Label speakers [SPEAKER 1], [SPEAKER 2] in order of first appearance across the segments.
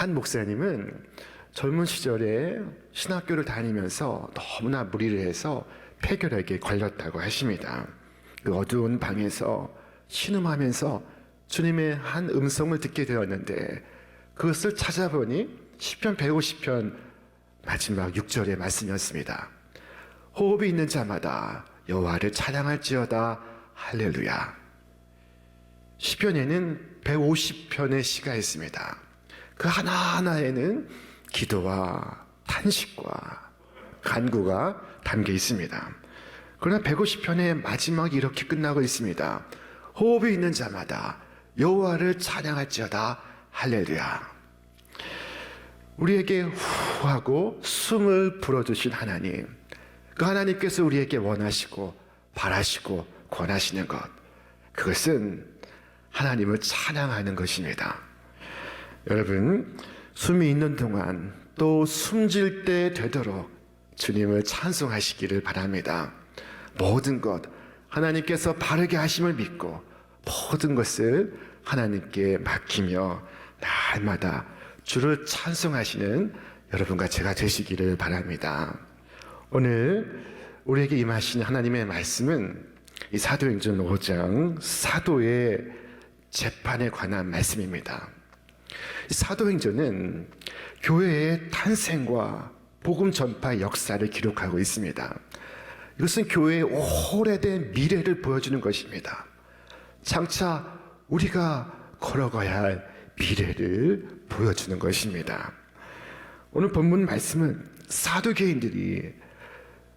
[SPEAKER 1] 한 목사님은 젊은 시절에 신학교를 다니면서 너무나 무리를 해서 폐결핵에 걸렸다고 하십니다. 그 어두운 방에서 신음하면서 주님의 한 음성을 듣게 되었는데 그것을 찾아보니 시편 150편 마지막 6절의 말씀이었습니다. 호흡이 있는 자마다 여호와를 찬양할지어다 할렐루야. 시편에는 150편의 시가 있습니다. 그 하나하나에는 기도와 탄식과 간구가 담겨 있습니다. 그러나 150편의 마지막이 이렇게 끝나고 있습니다. 호흡이 있는 자마다 여호와를 찬양할지어다 할렐루야. 우리에게 후하고 숨을 불어주신 하나님, 그 하나님께서 우리에게 원하시고 바라시고 권하시는 것, 그것은 하나님을 찬양하는 것입니다. 여러분, 숨이 있는 동안 또 숨질 때 되도록 주님을 찬송하시기를 바랍니다. 모든 것 하나님께서 바르게 하심을 믿고 모든 것을 하나님께 맡기며 날마다 주를 찬송하시는 여러분과 제가 되시기를 바랍니다. 오늘 우리에게 임하신 하나님의 말씀은 이 사도행전 5장 사도의 재판에 관한 말씀입니다. 이 사도행전은 교회의 탄생과 복음 전파의 역사를 기록하고 있습니다. 이것은 교회의 오래된 미래를 보여주는 것입니다. 장차 우리가 걸어가야 할 미래를 보여주는 것입니다. 오늘 본문 말씀은 사두개인들이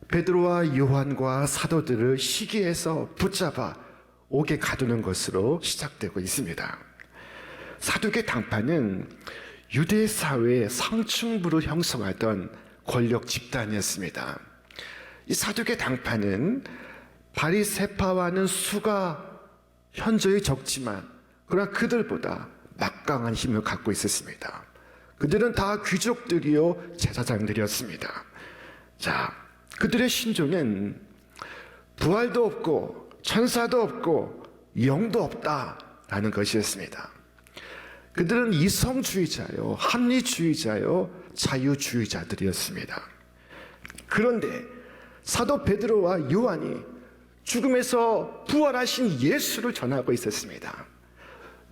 [SPEAKER 1] 베드로와 요한과 사도들을 시기에서 붙잡아 옥에 가두는 것으로 시작되고 있습니다. 사두개 당파는 유대 사회의 상층부를 형성하던 권력 집단이었습니다. 이 사두개 당파는 바리새파와는 수가 현저히 적지만 그러나 그들보다 막강한 힘을 갖고 있었습니다. 그들은 다 귀족들이요 제사장들이었습니다. 자, 그들의 신조는 부활도 없고 천사도 없고 영도 없다라는 것이었습니다. 그들은 이성주의자요, 합리주의자요, 자유주의자들이었습니다. 그런데 사도 베드로와 요한이 죽음에서 부활하신 예수를 전하고 있었습니다.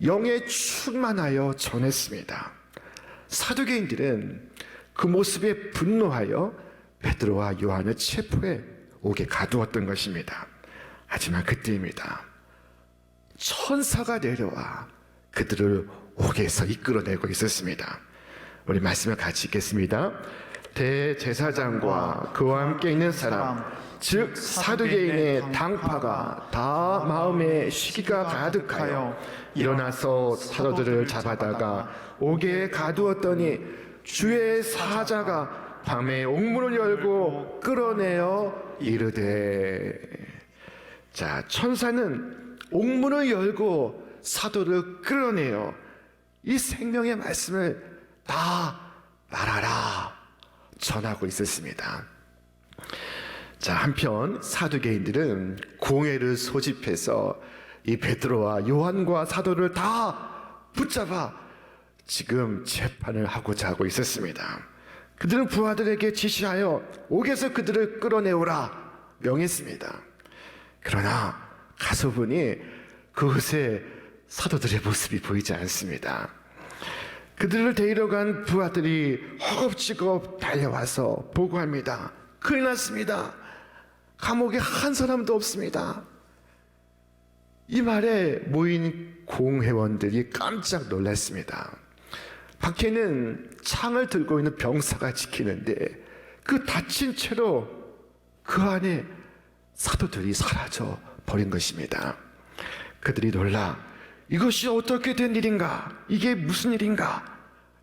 [SPEAKER 1] 영에 충만하여 전했습니다. 사두개인들은 그 모습에 분노하여 베드로와 요한을 체포해 옥에 가두었던 것입니다. 하지만 그때입니다. 천사가 내려와 그들을 옥에서 이끌어내고 있었습니다. 우리 말씀을 같이 읽겠습니다. 대제사장과 그와 함께 있는 사람, 즉 사두개인의 당파가 다 마음에 시기가 가득하여 일어나서 사도들을 잡아다가 옥에 가두었더니 주의 사자가 밤에 옥문을 열고 끌어내어 이르되. 자, 천사는 옥문을 열고 사도를 끌어내어 이 생명의 말씀을 다 말하라 전하고 있었습니다. 자, 한편 사두개인들은 공회를 소집해서 이 베드로와 요한과 사도를 다 붙잡아 지금 재판을 하고자 하고 있었습니다. 그들은 부하들에게 지시하여 옥에서 그들을 끌어내오라 명했습니다. 그러나 가서 보니 그곳에 사도들의 모습이 보이지 않습니다. 그들을 데리러 간 부하들이 허겁지겁 달려와서 보고합니다. 큰일 났습니다. 감옥에 한 사람도 없습니다. 이 말에 모인 공회원들이 깜짝 놀랐습니다. 밖에는 창을 들고 있는 병사가 지키는데 그 다친 채로 그 안에 사도들이 사라져 버린 것입니다. 그들이 놀라 이것이 어떻게 된 일인가? 이게 무슨 일인가?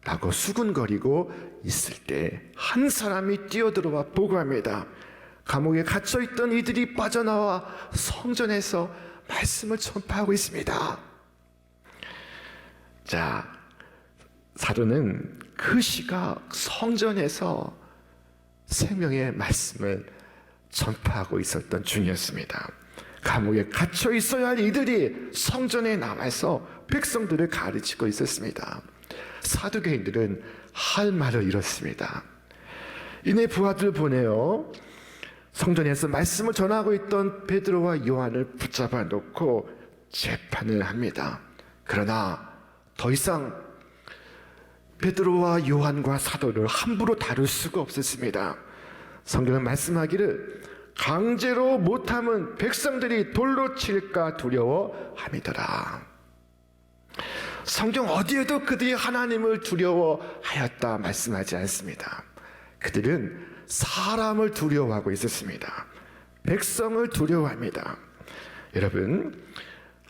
[SPEAKER 1] 라고 수군거리고 있을 때 한 사람이 뛰어들어와 보고합니다. 감옥에 갇혀있던 이들이 빠져나와 성전에서 말씀을 전파하고 있습니다. 자, 사도는 그 시각 성전에서 생명의 말씀을 전파하고 있었던 중이었습니다. 감옥에 갇혀 있어야 할 이들이 성전에 남아서 백성들을 가르치고 있었습니다. 사두개인들은 할 말을 잃었습니다. 이내 부하들 보내어 성전에서 말씀을 전하고 있던 베드로와 요한을 붙잡아 놓고 재판을 합니다. 그러나 더 이상 베드로와 요한과 사도를 함부로 다룰 수가 없었습니다. 성경은 말씀하기를 강제로 못하면 백성들이 돌로 칠까 두려워함이더라. 성경 어디에도 그들이 하나님을 두려워하였다 말씀하지 않습니다. 그들은 사람을 두려워하고 있었습니다. 백성을 두려워합니다. 여러분,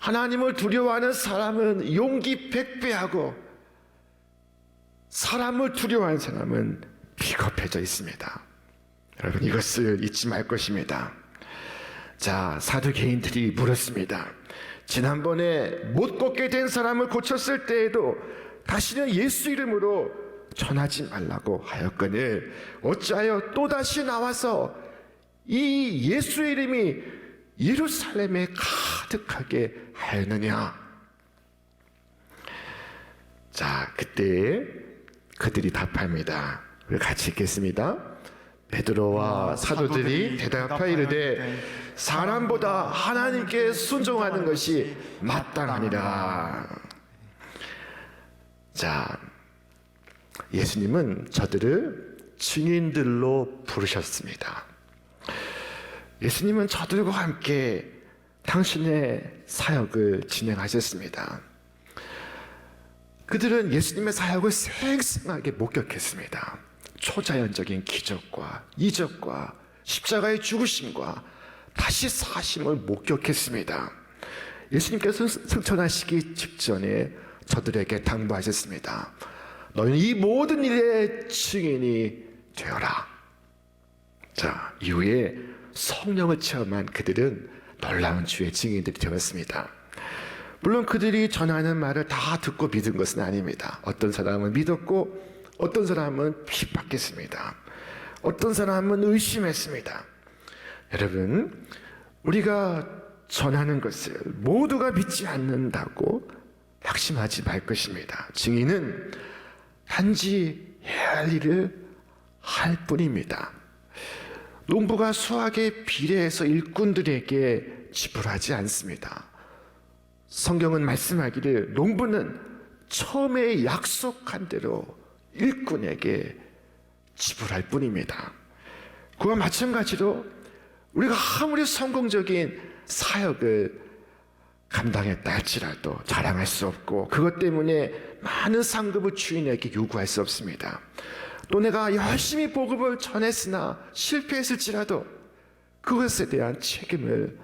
[SPEAKER 1] 하나님을 두려워하는 사람은 용기 100배하고 사람을 두려워하는 사람은 비겁해져 있습니다. 여러분, 이것을 잊지 말 것입니다. 자, 사두개인들이 물었습니다. 지난번에 못 걷게 된 사람을 고쳤을 때에도 다시는 예수 이름으로 전하지 말라고 하였거늘 어찌하여 또다시 나와서 이 예수의 이름이 예루살렘에 가득하게 하였느냐. 자, 그때 그들이 답합니다. 우리 같이 읽겠습니다. 베드로와 사도들이 대답하여 이르되 사람보다 하나님께 순종하는 것이 마땅하니라. 자, 예수님은 저들을 증인들로 부르셨습니다. 예수님은 저들과 함께 당신의 사역을 진행하셨습니다. 그들은 예수님의 사역을 생생하게 목격했습니다. 초자연적인 기적과 이적과 십자가의 죽으심과 다시 사심을 목격했습니다. 예수님께서 승천하시기 직전에 저들에게 당부하셨습니다. 너희는 이 모든 일의 증인이 되어라. 자, 이후에 성령을 체험한 그들은 놀라운 주의 증인들이 되었습니다. 물론 그들이 전하는 말을 다 듣고 믿은 것은 아닙니다. 어떤 사람은 믿었고 어떤 사람은 핍박했습니다. 어떤 사람은 의심했습니다. 여러분, 우리가 전하는 것을 모두가 믿지 않는다고 낙심하지 말 것입니다. 증인은 단지 해야 할 일을 할 뿐입니다. 농부가 수확에 비례해서 일꾼들에게 지불하지 않습니다. 성경은 말씀하기를 농부는 처음에 약속한 대로 일꾼에게 지불할 뿐입니다. 그와 마찬가지로 우리가 아무리 성공적인 사역을 감당했다 할지라도 자랑할 수 없고 그것 때문에 많은 상급을 주인에게 요구할 수 없습니다. 또 내가 열심히 복음을 전했으나 실패했을지라도 그것에 대한 책임을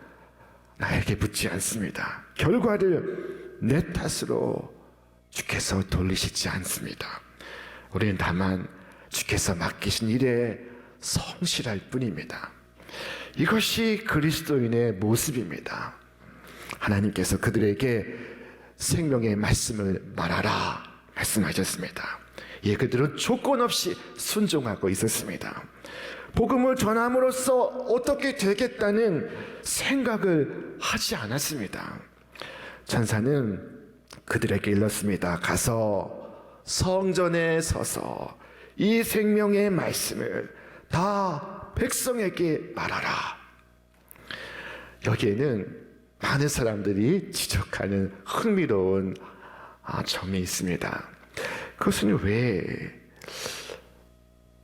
[SPEAKER 1] 나에게 묻지 않습니다. 결과를 내 탓으로 주께서 돌리시지 않습니다. 우리는 다만 주께서 맡기신 일에 성실할 뿐입니다. 이것이 그리스도인의 모습입니다. 하나님께서 그들에게 생명의 말씀을 말하라 말씀하셨습니다. 예, 그들은 조건 없이 순종하고 있었습니다. 복음을 전함으로써 어떻게 되겠다는 생각을 하지 않았습니다. 천사는 그들에게 일렀습니다. 가서 성전에 서서 이 생명의 말씀을 다 백성에게 말하라. 여기에는 많은 사람들이 지적하는 흥미로운 점이 있습니다. 그것은 왜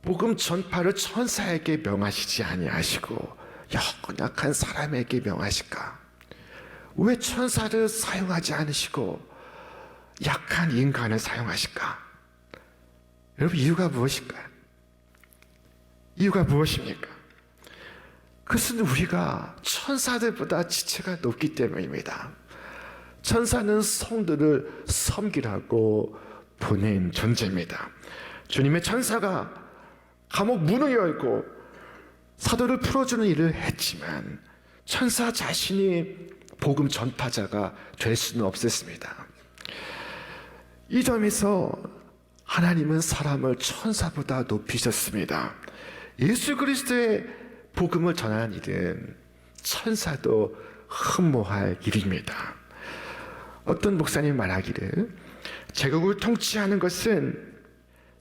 [SPEAKER 1] 복음 전파를 천사에게 명하시지 아니하시고 연약한 사람에게 명하실까? 왜 천사를 사용하지 않으시고 약한 인간을 사용하실까? 여러분, 이유가 무엇일까요? 이유가 무엇입니까? 그것은 우리가 천사들보다 지체가 높기 때문입니다. 천사는 성도를 섬기라고 보낸 존재입니다. 주님의 천사가 감옥 문을 열고 사도를 풀어주는 일을 했지만 천사 자신이 복음 전파자가 될 수는 없었습니다. 이 점에서 하나님은 사람을 천사보다 높이셨습니다. 예수 그리스도의 복음을 전하는 일은 천사도 흠모할 일입니다. 어떤 목사님 말하기를 제국을 통치하는 것은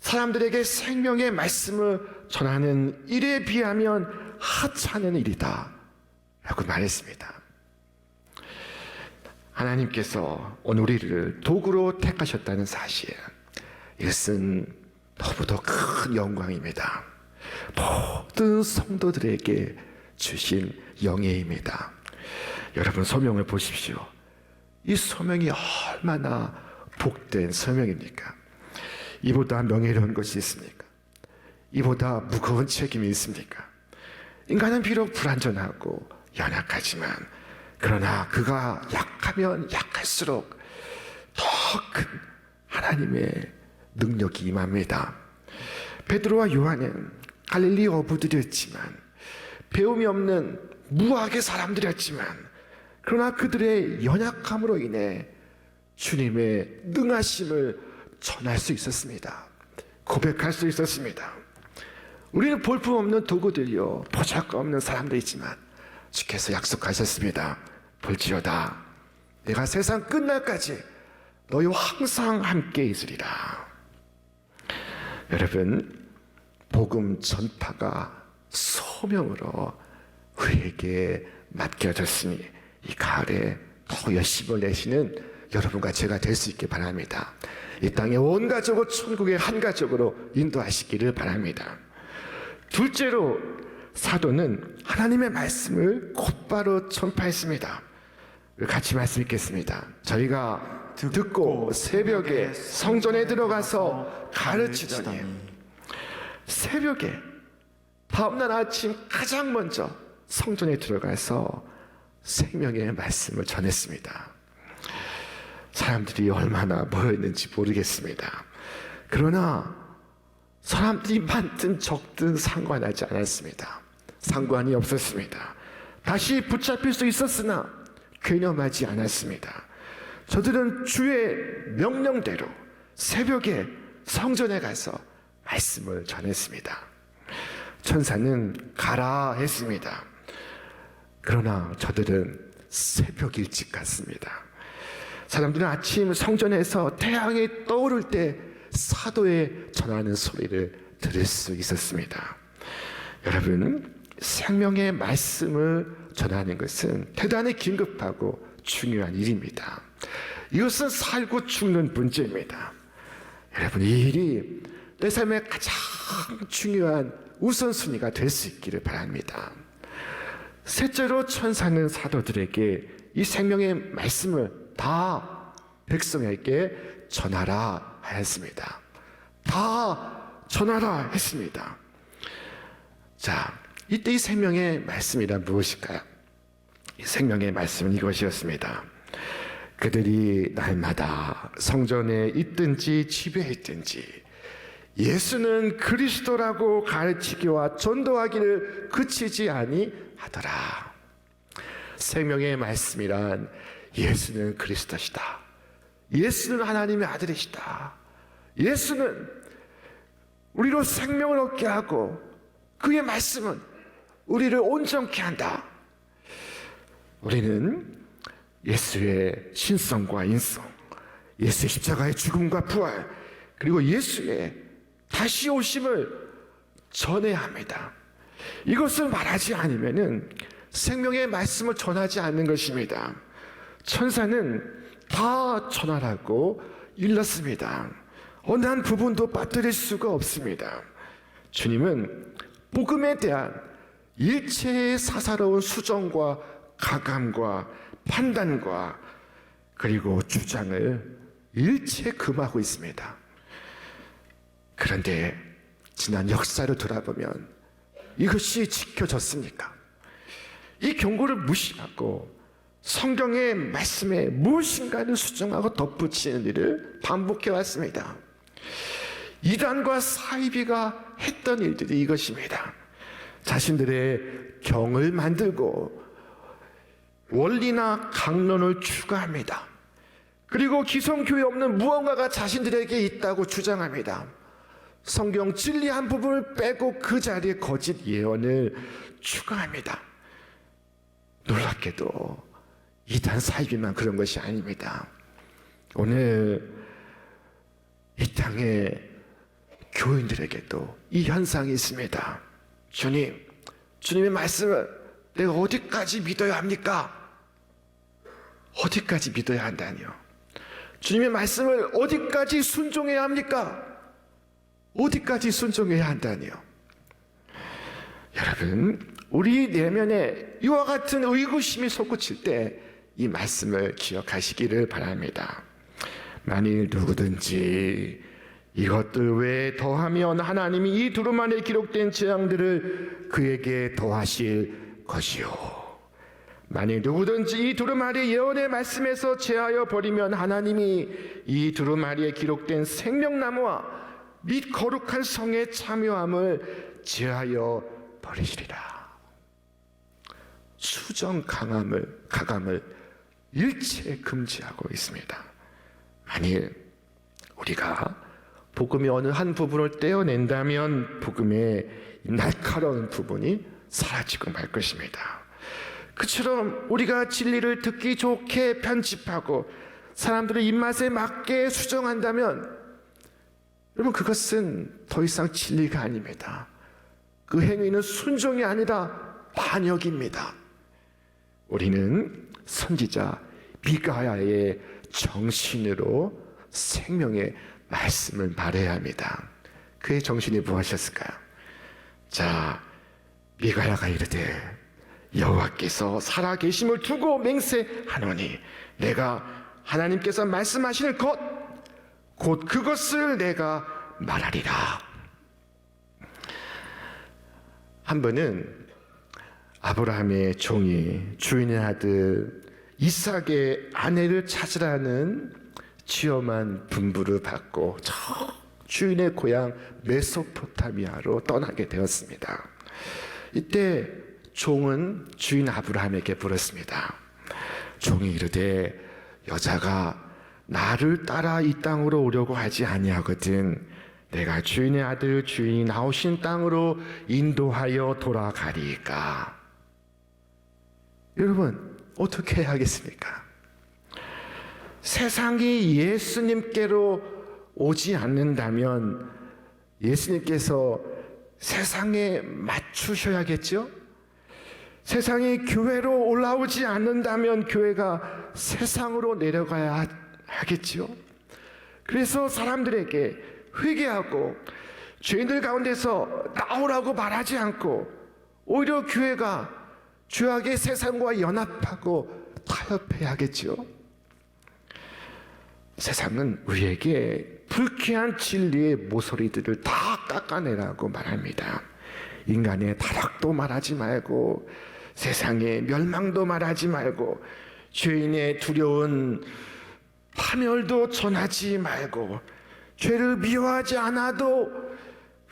[SPEAKER 1] 사람들에게 생명의 말씀을 전하는 일에 비하면 하찮은 일이다 라고 말했습니다. 하나님께서 오늘 우리를 도구로 택하셨다는 사실, 이것은 너무도 큰 영광입니다. 모든 성도들에게 주신 영예입니다. 여러분, 소명을 보십시오. 이 소명이 얼마나 복된 소명입니까? 이보다 명예로운 것이 있습니까? 이보다 무거운 책임이 있습니까? 인간은 비록 불완전하고 연약하지만, 그러나 그가 약하면 약할수록 더 큰 하나님의 능력이 임합니다. 베드로와 요한은 갈릴리 어부들이었지만, 배움이 없는 무학의 사람들이었지만, 그러나 그들의 연약함으로 인해 주님의 능하심을 전할 수 있었습니다. 고백할 수 있었습니다. 우리는 볼품없는 도구들이요, 보잘것없는 사람들이지만 주께서 약속하셨습니다. 볼지어다 내가 세상 끝날까지 너희와 항상 함께 있으리라. 여러분, 복음 전파가 소명으로 우리에게 맡겨졌으니 이 가을에 더 열심을 내시는 여러분과 제가 될 수 있게 바랍니다. 이 땅의 온 가족을 천국의 한 가족으로 인도하시기를 바랍니다. 둘째로, 사도는 하나님의 말씀을 곧바로 전파했습니다. 같이 말씀 읽겠습니다. 저희가 듣고 새벽에 성전에 들어가서 가르치더니, 새벽에 다음날 아침 가장 먼저 성전에 들어가서 생명의 말씀을 전했습니다. 사람들이 얼마나 모였는지 모르겠습니다. 그러나 사람들이 많든 적든 상관하지 않았습니다. 상관이 없었습니다. 다시 붙잡힐 수 있었으나 괴념하지 않았습니다. 저들은 주의 명령대로 새벽에 성전에 가서 말씀을 전했습니다. 천사는 가라 했습니다. 그러나 저들은 새벽 일찍 갔습니다. 사람들은 아침 성전에서 태양이 떠오를 때 사도의 전하는 소리를 들을 수 있었습니다. 여러분, 생명의 말씀을 전하는 것은 대단히 긴급하고 중요한 일입니다. 이것은 살고 죽는 문제입니다. 여러분, 이 일이 내 삶의 가장 중요한 우선순위가 될 수 있기를 바랍니다. 셋째로, 천사는 사도들에게 이 생명의 말씀을 다 백성에게 전하라 하였습니다. 다 전하라 했습니다. 자, 이때 이 생명의 말씀이란 무엇일까요? 이 생명의 말씀은 이것이었습니다. 그들이 날마다 성전에 있든지 집에 있든지 예수는 그리스도라고 가르치기와 전도하기를 그치지 아니하더라. 생명의 말씀이란 예수는 그리스도시다. 예수는 하나님의 아들이시다. 예수는 우리로 생명을 얻게 하고 그의 말씀은 우리를 온전케 한다. 우리는 예수의 신성과 인성, 예수의 십자가의 죽음과 부활, 그리고 예수의 다시 오심을 전해야 합니다. 이것을 말하지 않으면은 생명의 말씀을 전하지 않는 것입니다. 천사는 다 전하라고 일렀습니다. 어느 한 부분도 빠뜨릴 수가 없습니다. 주님은 복음에 대한 일체의 사사로운 수정과 가감과 판단과 그리고 주장을 일체 금하고 있습니다. 그런데 지난 역사를 돌아보면 이것이 지켜졌습니까? 이 경고를 무시하고 성경의 말씀에 무엇인가를 수정하고 덧붙이는 일을 반복해 왔습니다. 이단과 사이비가 했던 일들이 이것입니다. 자신들의 경을 만들고 원리나 강론을 추가합니다. 그리고 기성교회 없는 무언가가 자신들에게 있다고 주장합니다. 성경 진리 한 부분을 빼고 그 자리에 거짓 예언을 추가합니다. 놀랍게도 이단 사이비만 그런 것이 아닙니다. 오늘 이 땅의 교인들에게도 이 현상이 있습니다. 주님의 말씀을 내가 어디까지 믿어야 합니까? 어디까지 믿어야 한다니요? 주님의 말씀을 어디까지 순종해야 합니까? 어디까지 순종해야 한다니요? 여러분, 우리 내면에 이와 같은 의구심이 솟구칠 때 이 말씀을 기억하시기를 바랍니다. 만일 누구든지 이것들 외에 더하면 하나님이 이 두루 안에 기록된 재앙들을 그에게 더하실 것이요, 만일 누구든지 이 두루마리 예언의 말씀에서 제하여 버리면 하나님이 이 두루마리에 기록된 생명나무와 및 거룩한 성의 참여함을 제하여 버리시리라. 수정 가감을 일체 금지하고 있습니다. 만일 우리가 복음의 어느 한 부분을 떼어낸다면 복음의 날카로운 부분이 사라지고 말 것입니다. 그처럼 우리가 진리를 듣기 좋게 편집하고 사람들의 입맛에 맞게 수정한다면 여러분, 그것은 더 이상 진리가 아닙니다. 그 행위는 순종이 아니라 반역입니다. 우리는 선지자 미가야의 정신으로 생명의 말씀을 말해야 합니다. 그의 정신이 무엇이었을까요? 자, 미가야가 이르되 여호와께서 살아계심을 두고 맹세하노니 내가 하나님께서 말씀하시는 것 곧 그것을 내가 말하리라. 한 번은 아브라함의 종이 주인의 아들 이삭의 아내를 찾으라는 지엄한 분부를 받고 저 주인의 고향 메소포타미아로 떠나게 되었습니다. 이때 종은 주인 아브라함에게 물었습니다. 종이 이르되 여자가 나를 따라 이 땅으로 오려고 하지 아니하거든 내가 주인의 아들 주인이 나오신 땅으로 인도하여 돌아가리까. 여러분, 어떻게 해야 하겠습니까? 세상이 예수님께로 오지 않는다면 예수님께서 세상에 맞추셔야겠죠? 세상이 교회로 올라오지 않는다면 교회가 세상으로 내려가야 하겠죠? 그래서 사람들에게 회개하고 죄인들 가운데서 나오라고 말하지 않고 오히려 교회가 죄악의 세상과 연합하고 타협해야겠죠? 세상은 우리에게 불쾌한 진리의 모서리들을 다 깎아내라고 말합니다. 인간의 타락도 말하지 말고 세상의 멸망도 말하지 말고 죄인의 두려운 파멸도 전하지 말고 죄를 미워하지 않아도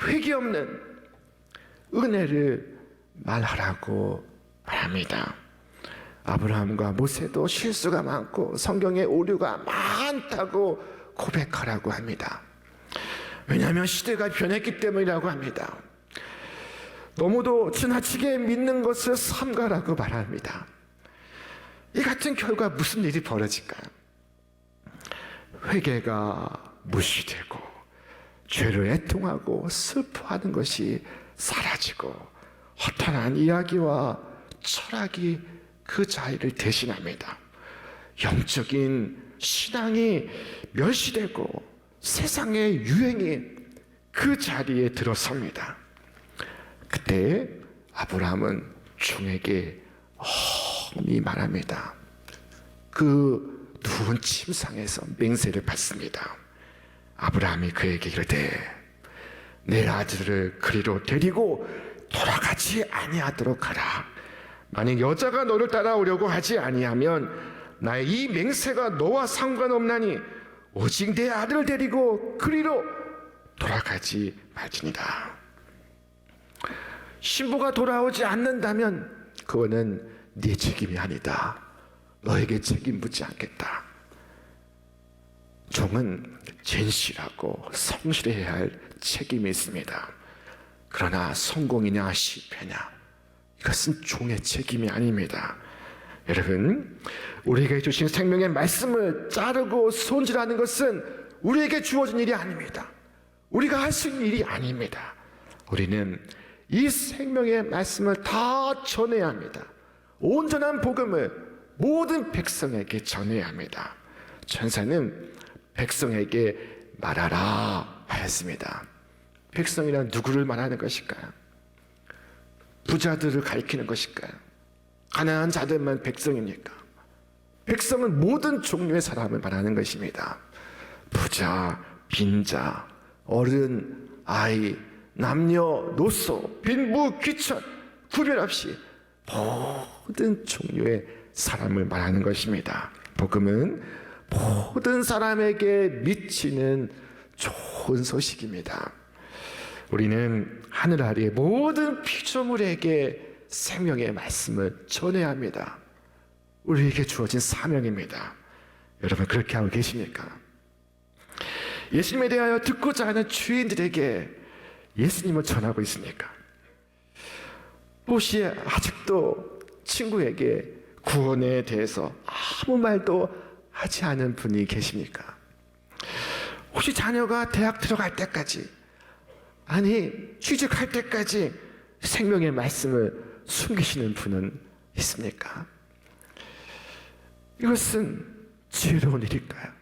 [SPEAKER 1] 회개 없는 은혜를 말하라고 말합니다. 아브라함과 모세도 실수가 많고 성경에 오류가 많다고 고백하라고 합니다. 왜냐하면 시대가 변했기 때문이라고 합니다. 너무도 지나치게 믿는 것을 삼가라고 말합니다. 이 같은 결과 무슨 일이 벌어질까요? 회개가 무시되고 죄를 애통하고 슬퍼하는 것이 사라지고 허탄한 이야기와 철학이 그 자리를 대신합니다. 영적인 신앙이 멸시되고 세상의 유행이 그 자리에 들어섭니다. 그때 아브라함은 종에게 험히 말합니다. 그 누운 침상에서 맹세를 받습니다. 아브라함이 그에게 이르되 내 아들을 그리로 데리고 돌아가지 아니하도록 하라. 만약 여자가 너를 따라오려고 하지 아니하면 나의 이 맹세가 너와 상관없나니 오직 내 아들을 데리고 그리로 돌아가지 말지니라. 신부가 돌아오지 않는다면 그거는 네 책임이 아니다. 너에게 책임 묻지 않겠다. 종은 진실하고 성실해야 할 책임이 있습니다. 그러나 성공이냐 실패냐 이것은 종의 책임이 아닙니다. 여러분, 우리에게 주신 생명의 말씀을 자르고 손질하는 것은 우리에게 주어진 일이 아닙니다. 우리가 할 수 있는 일이 아닙니다. 우리는 이 생명의 말씀을 다 전해야 합니다. 온전한 복음을 모든 백성에게 전해야 합니다. 천사는 백성에게 말하라 하였습니다. 백성이란 누구를 말하는 것일까요? 부자들을 가리키는 것일까요? 가난한 자들만 백성입니까? 백성은 모든 종류의 사람을 말하는 것입니다. 부자, 빈자, 어른, 아이, 남녀, 노소, 빈부, 귀천 구별 없이 모든 종류의 사람을 말하는 것입니다. 복음은 모든 사람에게 미치는 좋은 소식입니다. 우리는 하늘 아래의 모든 피조물에게 생명의 말씀을 전해야 합니다. 우리에게 주어진 사명입니다. 여러분 그렇게 하고 계십니까? 예수님에 대하여 듣고자 하는 주인들에게 예수님을 전하고 있습니까? 혹시 아직도 친구에게 구원에 대해서 아무 말도 하지 않은 분이 계십니까? 혹시 자녀가 대학 들어갈 때까지, 아니 취직할 때까지 생명의 말씀을 숨기시는 분은 있습니까? 이것은 지혜로운 일일까요?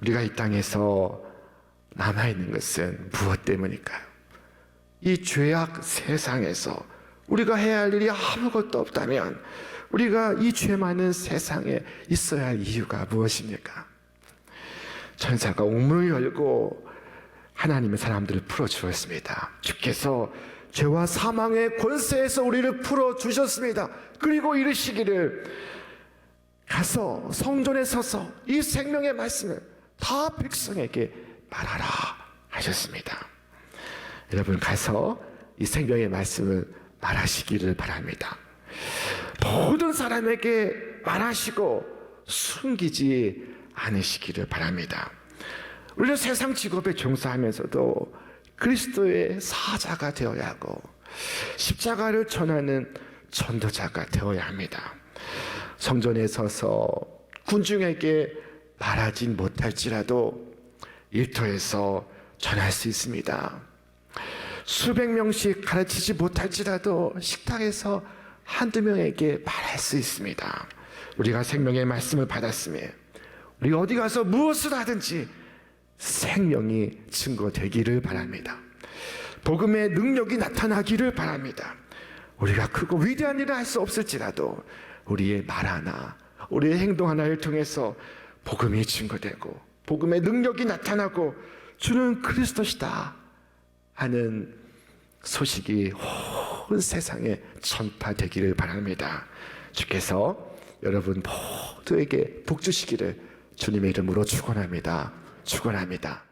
[SPEAKER 1] 우리가 이 땅에서 남아있는 것은 무엇 때문일까요? 이 죄악 세상에서 우리가 해야 할 일이 아무것도 없다면 우리가 이 죄 많은 세상에 있어야 할 이유가 무엇입니까? 천사가 우문을 열고 하나님의 사람들을 풀어주었습니다. 주께서 죄와 사망의 권세에서 우리를 풀어주셨습니다. 그리고 이르시기를 가서 성전에 서서 이 생명의 말씀을 다 백성에게 말하라 하셨습니다. 여러분 가서 이 생명의 말씀을 말하시기를 바랍니다. 모든 사람에게 말하시고 숨기지 않으시기를 바랍니다. 우리는 세상 직업에 종사하면서도 그리스도의 사자가 되어야 하고 십자가를 전하는 전도자가 되어야 합니다. 성전에 서서 군중에게 말하진 못할지라도 일터에서 전할 수 있습니다. 수백 명씩 가르치지 못할지라도 식탁에서 한두 명에게 말할 수 있습니다. 우리가 생명의 말씀을 받았으면 우리가 어디 가서 무엇을 하든지 생명이 증거되기를 바랍니다. 복음의 능력이 나타나기를 바랍니다. 우리가 크고 위대한 일을 할 수 없을지라도 우리의 말 하나, 우리의 행동 하나를 통해서 복음이 증거되고 복음의 능력이 나타나고 주는 그리스도시다 하는 소식이 온 세상에 전파되기를 바랍니다. 주께서 여러분 모두에게 복 주시기를 주님의 이름으로 축원합니다. 축원합니다.